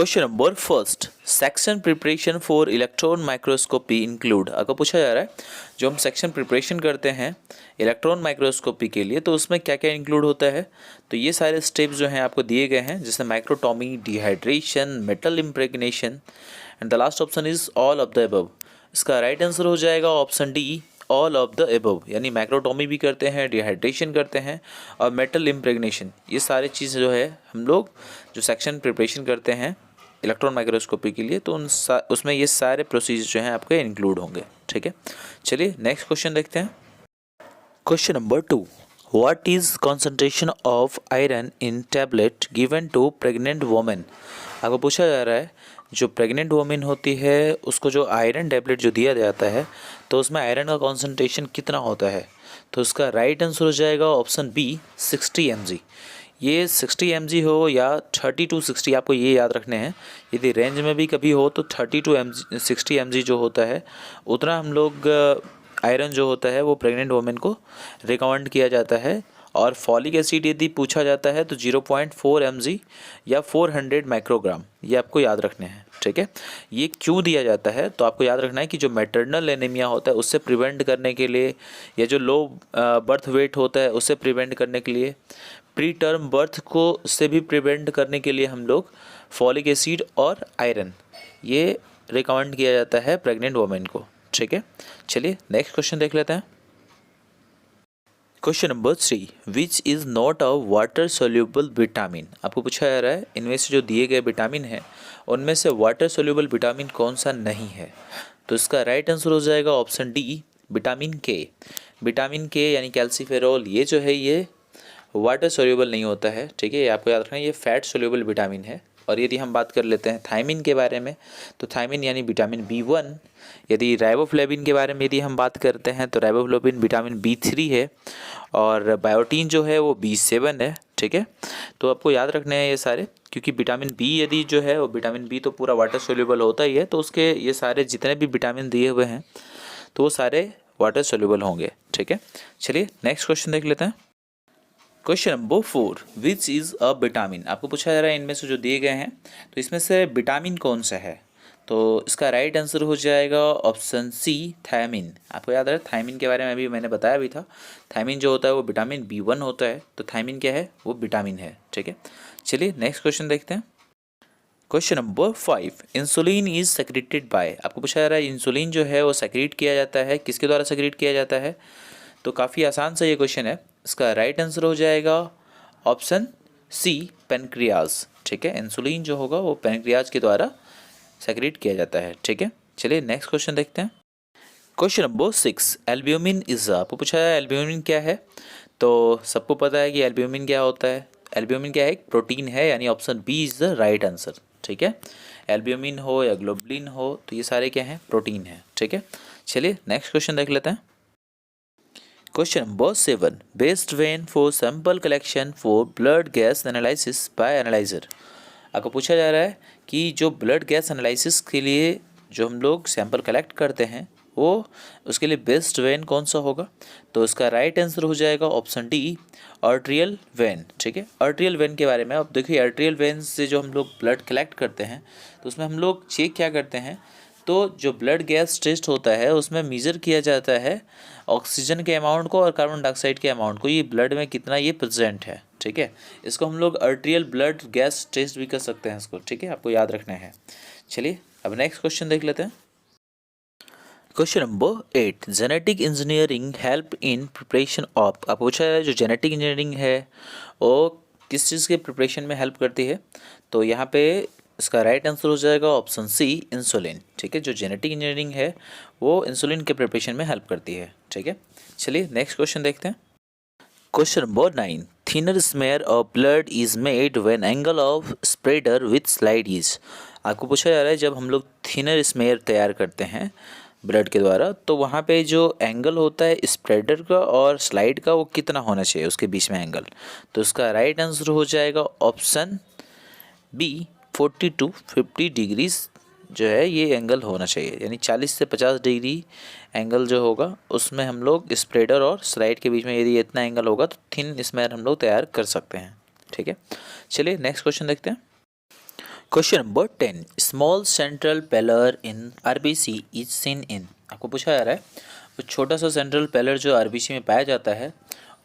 Question number first, section preparation for electron microscopy include. अगर पूछा जा रहा है जो हम सेक्शन प्रिपरेशन करते हैं इलेक्ट्रॉन माइक्रोस्कोपी के लिए तो उसमें क्या क्या इंक्लूड होता है। तो ये सारे स्टेप्स जो हैं आपको दिए गए हैं, जैसे microtomy, dehydration, metal impregnation and the last option is all of the above. इसका राइट आंसर हो जाएगा option D, all of the above. यानी माइक्रोटॉमी भी करते हैं, डिहाइड्रेशन करते हैं और मेटल इम्प्रेगनेशन, ये सारे चीज़ जो है हम लोग जो सेक्शन प्रिपरेशन करते हैं इलेक्ट्रॉन माइक्रोस्कोपी के लिए तो उसमें ये सारे प्रोसीजर जो हैं आपके इंक्लूड होंगे। ठीक है, चलिए नेक्स्ट क्वेश्चन देखते हैं। Question number 2, what is concentration of iron in tablet given to pregnant women. आपको पूछा जा रहा है जो प्रेग्नेंट वोमेन होती है उसको जो आयरन टैबलेट जो दिया जाता है तो उसमें आयरन का कॉन्सेंट्रेशन कितना होता है। तो उसका राइट आंसर हो जाएगा ऑप्शन बी, 60 mg। ये 60 mg हो या 30 to 60, आपको ये याद रखने हैं। यदि रेंज में भी कभी हो तो 30 to 60 mg जो होता है उतना हम लोग आयरन जो होता है वो प्रेग्नेंट वोमेन को रिकमेंड किया जाता है। और फॉलिक एसिड यदि पूछा जाता है तो 0.4 mg या 400 माइक्रोग्राम, ये आपको याद रखने हैं। ठीक है, ये क्यों दिया जाता है तो आपको याद रखना है कि जो मैटरनल एनीमिया होता है उससे प्रिवेंट करने के लिए, या जो लो बर्थ वेट होता है उससे प्रिवेंट करने के लिए, प्री टर्म बर्थ को से भी प्रिवेंट करने के लिए हम लोग फॉलिक एसिड और आयरन ये रिकमेंड किया जाता है प्रेग्नेंट वोमेन को। ठीक है, चलिए नेक्स्ट क्वेश्चन देख लेते हैं। Question number 3, which is not a water soluble vitamin. आपको पूछा जा रहा है इनमें से जो दिए गए विटामिन हैं उनमें से वाटर सोल्यूबल विटामिन कौन सा नहीं है। तो इसका राइट आंसर हो जाएगा ऑप्शन डी, विटामिन के। विटामिन के यानी कैल्सीफेरॉल, ये जो है ये वाटर सोल्यूबल नहीं होता है। ठीक है, ये आपको याद रखना है, ये फैट सोल्यूबल विटामिन है। और यदि हम बात कर लेते हैं थायमिन के बारे में तो थायमिन यानी विटामिन B1। यदि राइबोफ्लेविन के बारे में यदि हम बात करते हैं तो राइबोफ्लेविन विटामिन B3 है और बायोटीन जो है वो B7 है। ठीक है, तो आपको याद रखने हैं ये सारे, क्योंकि विटामिन बी यदि जो है वो विटामिन बी तो पूरा वाटर सोल्यूबल होता ही है, तो उसके ये सारे जितने भी विटामिन दिए हुए हैं तो वो सारे वाटर सोल्यूबल होंगे। ठीक है, चलिए नेक्स्ट क्वेश्चन देख लेते हैं। Question number 4, which is a vitamin. आपको पूछा जा रहा है इनमें से जो दिए गए हैं तो इसमें से विटामिन कौन सा है। तो इसका राइट आंसर हो जाएगा ऑप्शन सी, थायमिन। आपको याद है थायमिन के बारे में अभी मैंने बताया भी था। थायमिन जो होता है वो विटामिन B1 होता है, तो थायमिन क्या है, वो विटामिन है। ठीक है, चलिए नेक्स्ट क्वेश्चन देखते हैं। Question number 5, insulin is secreted bye. आपको पूछा जा रहा है इंसुलिन जो है वो सेक्रेट किया जाता है, किसके द्वारा सेक्रेट किया जाता है। तो काफ़ी आसान सा ये क्वेश्चन है। इसका राइट आंसर हो जाएगा ऑप्शन सी, पेनक्रियाज। ठीक है, इंसुलिन जो होगा वो पेनक्रियाज के द्वारा सेक्रेट किया जाता है। ठीक है, चलिए नेक्स्ट क्वेश्चन देखते हैं। Question number 6, albumin is. आपको पूछा है एल्ब्यूमिन क्या है। तो सबको पता है कि एल्ब्यूमिन क्या होता है। एल्ब्यूमिन क्या है, एक प्रोटीन है, यानी option B is the right answer. ठीक है, एल्ब्यूमिन हो या ग्लोबुलिन हो तो ये सारे क्या हैं, प्रोटीन है। ठीक है, चलिए नेक्स्ट क्वेश्चन देख लेते हैं। Question number 7, best when for sample collection for blood gas analysis bye analyser. आपको पूछा जा रहा है कि जो ब्लड गैस एनालिसिस के लिए जो हम लोग सैंपल कलेक्ट करते हैं वो उसके लिए बेस्ट वेन कौन सा होगा। तो उसका राइट आंसर हो जाएगा ऑप्शन डी, आर्टेरियल वेन। ठीक है, आर्टेरियल वेन के बारे में अब देखिए, आर्टेरियल वेन से जो हम लोग ब्लड कलेक्ट करते हैं तो उसमें हम लोग चेक क्या करते हैं, तो जो ब्लड गैस टेस्ट होता है उसमें मेज़र किया जाता है ऑक्सीजन के अमाउंट को और कार्बन डाइऑक्साइड के अमाउंट को, ये ब्लड में कितना ये प्रेजेंट है। ठीक है, इसको हम लोग आर्टेरियल ब्लड गैस टेस्ट भी कर सकते हैं इसको। ठीक है, आपको याद रखना है। चलिए अब नेक्स्ट क्वेश्चन देख लेते हैं। Question number 8, genetic engineering help in preparation of. आपको पूछा है जो जेनेटिक इंजीनियरिंग है वो किस चीज़ के प्रिपरेशन में हेल्प करती है। तो यहाँ पे इसका राइट आंसर हो जाएगा ऑप्शन सी, इंसुलिन। ठीक है, जो जेनेटिक इंजीनियरिंग है वो इंसुलिन के प्रिपरेशन में हेल्प करती है। ठीक है, चलिए नेक्स्ट क्वेश्चन देखते हैं। Question number 9, thinner smear of blood is made when angle of spreader with slide is. आपको पूछा जा रहा है जब हम लोग थिनर स्मेयर तैयार करते हैं ब्लड के द्वारा तो वहाँ पे जो एंगल होता है स्प्रेडर का और स्लाइड का वो कितना होना चाहिए उसके बीच में एंगल। तो उसका राइट आंसर हो जाएगा ऑप्शन बी, 40 to 50 डिग्रीज जो है ये एंगल होना चाहिए, यानी 40 से 50 डिग्री एंगल जो होगा उसमें हम लोग स्प्रेडर और स्लाइड के बीच में यदि इतना एंगल होगा तो थिन स्मेयर हम लोग तैयार कर सकते हैं। ठीक है, चलिए नेक्स्ट क्वेश्चन देखते हैं। Question number 10, small central pallor in RBC is seen in. आपको पूछा जा रहा है वो छोटा सा सेंट्रल पेलर जो आरबीसी में पाया जाता है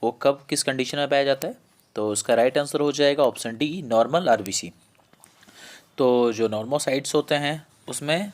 वो कब किस कंडीशन में पाया जाता है। तो उसका राइट आंसर हो जाएगा ऑप्शन डी, नॉर्मल आरबीसी। तो जो नॉर्मोसाइट्स होते हैं उसमें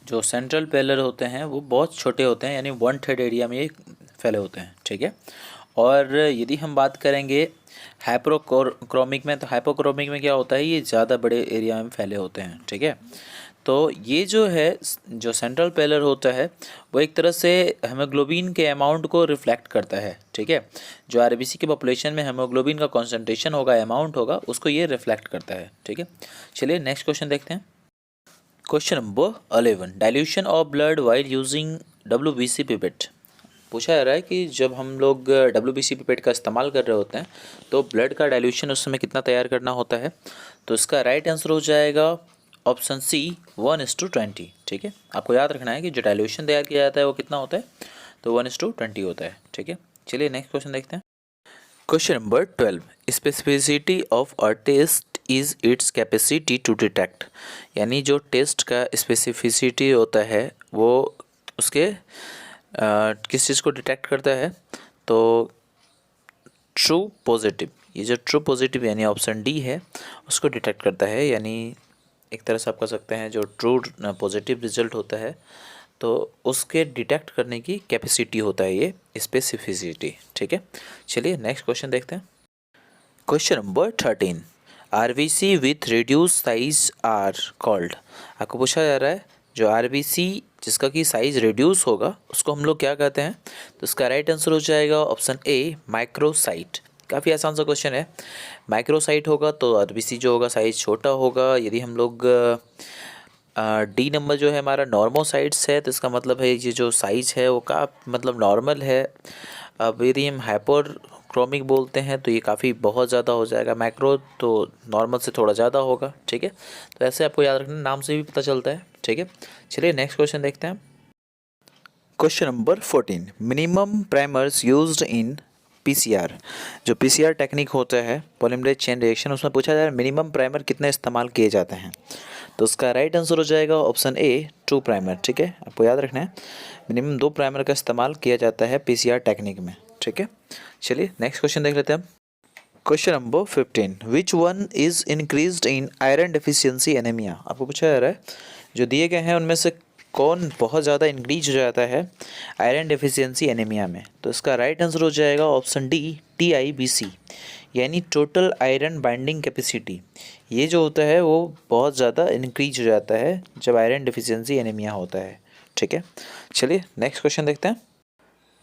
जो सेंट्रल पेलर होते हैं वो बहुत छोटे होते हैं, यानी 1/3 एरिया में ये फैले होते हैं, ठीक है। और यदि हम बात करेंगे हाइपोक्रोमिक में, तो हाइपोक्रोमिक में क्या होता है, ये ज़्यादा बड़े एरिया में फैले होते हैं, ठीक है। तो ये जो है जो सेंट्रल पेलर होता है वो एक तरह से हेमोग्लोबिन के अमाउंट को रिफ्लेक्ट करता है, ठीक है। जो आरबीसी की पॉपुलेशन में हेमोग्लोबिन का कॉन्सेंट्रेशन होगा, अमाउंट होगा, उसको ये रिफ्लेक्ट करता है, ठीक है। चलिए नेक्स्ट क्वेश्चन देखते हैं। Question number 11, dilution of blood while using WBC pipette. पूछा जा रहा है कि जब हम लोग WBC पिपेट का इस्तेमाल कर रहे होते हैं तो ब्लड का डाइल्यूशन उस समय कितना तैयार करना होता है। तो इसका राइट आंसर हो जाएगा ऑप्शन सी, 1:20, ठीक है। आपको याद रखना है कि जो डाइल्यूशन तैयार किया जाता है वो कितना होता है, तो 1:20 होता है, ठीक है। चलिए नेक्स्ट क्वेश्चन देखते हैं। Question number 12, specificity of a test is its capacity to detect. यानी जो टेस्ट का स्पेसिफिसिटी होता है वो उसके किस चीज़ को डिटेक्ट करता है, तो ट्रू पॉजिटिव। ये जो ट्रू पॉजिटिव यानी ऑप्शन डी है उसको डिटेक्ट करता है। यानी एक तरह से आप कह सकते हैं जो ट्रू पॉजिटिव रिजल्ट होता है तो उसके डिटेक्ट करने की कैपेसिटी होता है ये स्पेसिफिसिटी, ठीक है। चलिए नेक्स्ट क्वेश्चन देखते हैं। Question number 13, RBC with reduce size are called. आपको पूछा जा रहा है जो आरबीसी जिसका कि साइज रिड्यूस होगा उसको हम लोग क्या कहते हैं। तो इसका राइट आंसर हो जाएगा ऑप्शन ए, माइक्रोसाइट। काफ़ी आसान सा क्वेश्चन है। माइक्रोसाइट होगा तो आरबीसी जो होगा साइज छोटा होगा। यदि हम लोग डी नंबर जो है हमारा नॉर्मोसाइट्स है तो इसका मतलब है ये जो साइज है वो का मतलब नॉर्मल है। अब यदि हम हाइपरक्रोमिक बोलते हैं तो ये काफ़ी बहुत ज़्यादा हो जाएगा। माइक्रो तो नॉर्मल से थोड़ा ज़्यादा होगा, ठीक है। तो ऐसे आपको याद रखना, नाम से भी पता चलता है, ठीक है। चलिए नेक्स्ट क्वेश्चन देखते हैं। Question number 14, minimum primers used in PCR. जो पीसीआर टेक्निक होता है पॉलीमरेज चेन रिएक्शन, उसमें पूछा जा रहा है मिनिमम प्राइमर कितने इस्तेमाल किए जाते हैं। तो उसका राइट आंसर हो जाएगा ऑप्शन ए, 2 प्राइमर, ठीक है। आपको याद रखना है मिनिमम 2 प्राइमर का इस्तेमाल किया जाता है पीसीआर टेक्निक में, ठीक है। चलिए नेक्स्ट क्वेश्चन देख लेते हैं हम। Question number 15, which one is increased in iron deficiency anaemia. आपको पूछा जा रहा है जो दिए गए हैं उनमें से कौन बहुत ज़्यादा इंक्रीज हो जाता है आयरन डेफिशिएंसी एनीमिया में। तो इसका राइट आंसर हो जाएगा ऑप्शन डी, TIBC, यानी टोटल आयरन बाइंडिंग कैपेसिटी। ये जो होता है वो बहुत ज़्यादा इंक्रीज हो जाता है जब आयरन डेफिशिएंसी एनीमिया होता है, ठीक है। चलिए नेक्स्ट क्वेश्चन देखते हैं।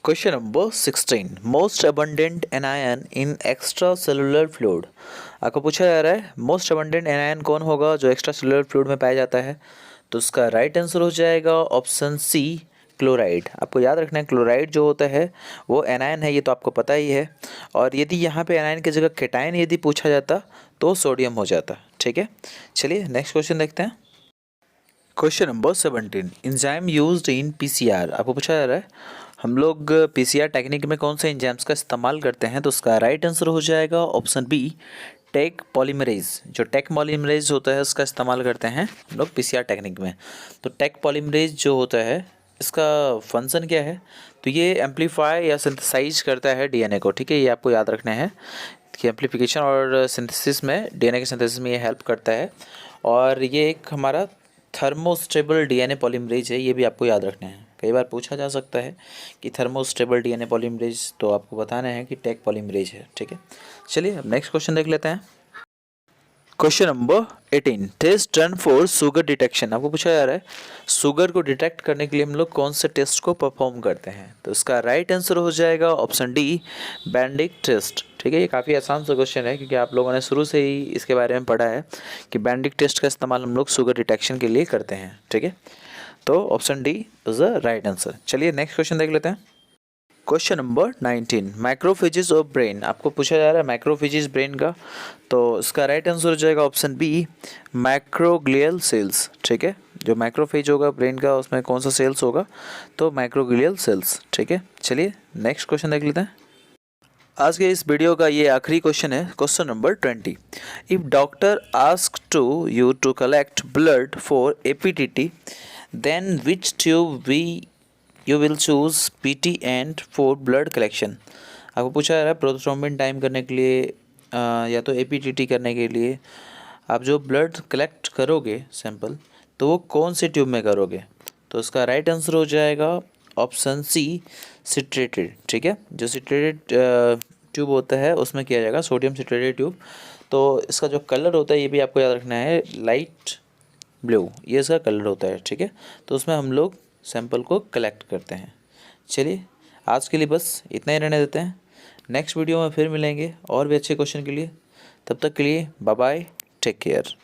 Question number 16, most abundant anion in extracellular fluid. आपको पूछा जा रहा है मोस्ट अबंडेंट एनायन कौन होगा जो एक्स्ट्रा सेलुलर फ्लूइड में पाया जाता है। तो उसका राइट आंसर हो जाएगा ऑप्शन सी, क्लोराइड। आपको याद रखना है क्लोराइड जो होता है वो एनायन है, ये तो आपको पता ही है। और यदि यहाँ पे एनायन की जगह केटायन यदि पूछा जाता तो सोडियम हो जाता, ठीक है। चलिए नेक्स्ट क्वेश्चन देखते हैं। Question number 17, enzyme used in PCR. आपको पूछा जा रहा है हम लोग पीसीआर टेक्निक में कौन से एंजाइम्स का इस्तेमाल करते हैं। तो उसका राइट आंसर हो जाएगा ऑप्शन बी, टेक पॉलीमरेज। जो टेक पॉलीमरेज होता है उसका इस्तेमाल करते हैं हम लोग पीसीआर टेक्निक में। तो टेक पॉलीमरेज जो होता है इसका फंक्शन क्या है, तो ये एम्पलीफाई या सिंथेसाइज करता है डीएनए को, ठीक है। ये आपको याद रखना है कि एम्पलीफिकेशन और सिंथेसिस में, डीएनए के सिंथेसिस में ये हेल्प करता है। और ये एक हमारा थर्मोस्टेबल डीएनए पॉलीमरेज है, ये भी आपको याद रखना है। कई बार पूछा जा सकता है कि थर्मोस्टेबल डीएनए पॉलीमरेज, तो आपको बताना है कि टेक पॉलीमरेज है, ठीक है। चलिए अब नेक्स्ट क्वेश्चन देख लेते हैं। Question number 18, test done for sugar detection. आपको पूछा जा रहा है शुगर को डिटेक्ट करने के लिए हम लोग कौन से टेस्ट को परफॉर्म करते हैं। तो इसका राइट आंसर हो जाएगा ऑप्शन डी, बैंडिक टेस्ट, ठीक है। ये काफ़ी आसान सा क्वेश्चन है क्योंकि आप लोगों ने शुरू से ही इसके बारे में पढ़ा है कि बैंडिक टेस्ट का इस्तेमाल हम लोग शुगर डिटेक्शन के लिए करते हैं, ठीक है। तो option D is the right answer. चलिए नेक्स्ट क्वेश्चन देख लेते हैं। Question number 19, microphages of brain. आपको पूछा जा रहा है माइक्रोफेजेस ब्रेन का, तो इसका राइट आंसर हो जाएगा ऑप्शन बी, माइक्रोग्लियल सेल्स, ठीक है। जो माइक्रोफेज होगा ब्रेन का उसमें कौन सा सेल्स होगा, तो माइक्रोग्लियल सेल्स, ठीक है। चलिए नेक्स्ट क्वेश्चन देख लेते हैं। आज के इस वीडियो का ये आखिरी क्वेश्चन है, question number 20। If doctor ask to you to collect blood for APTT, then which tube you will choose PT and for blood collection. आपको पूछा जा रहा है प्रोथ्रोम्बिन टाइम करने के लिए या तो एपीटीटी करने के लिए आप जो ब्लड कलेक्ट करोगे सैंपल, तो वो कौन से ट्यूब में करोगे। तो इसका राइट आंसर हो जाएगा ऑप्शन सी, सिट्रेटेड। ठीक है, जो सिट्रेटेड ट्यूब होता है उसमें किया जाएगा, सोडियम सिट्रेटेड ट्यूब। तो इसका जो कलर होता है ये भी आपको याद रखना है, लाइट ब्लू, ये इसका कलर होता है। ठीक है, तो उसमें हम लोग सैंपल को कलेक्ट करते हैं। चलिए आज के लिए बस इतना ही रहने देते हैं, नेक्स्ट वीडियो में फिर मिलेंगे और भी अच्छे क्वेश्चन के लिए। तब तक के लिए बाय बाय, टेक केयर।